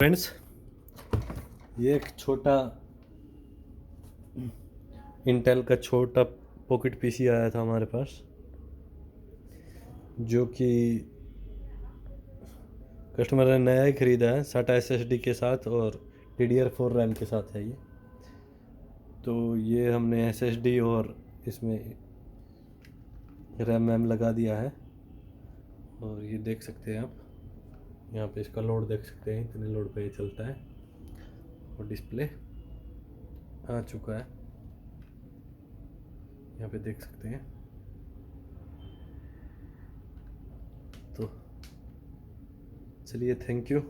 Friends, ये एक छोटा इंटेल का छोटा पॉकेट पीसी आया था हमारे पास, जो कि कस्टमर ने नया ही ख़रीदा है। SATA SSD के साथ और DDR4 रैम के साथ है ये। तो ये हमने SSD और इसमें रैम लगा दिया है और ये देख सकते हैं आप। यहाँ पे इसका लोड देख सकते हैं, इतने लोड पे ये चलता है और डिस्प्ले आ चुका है, यहाँ पे देख सकते हैं। तो चलिए, थैंक यू।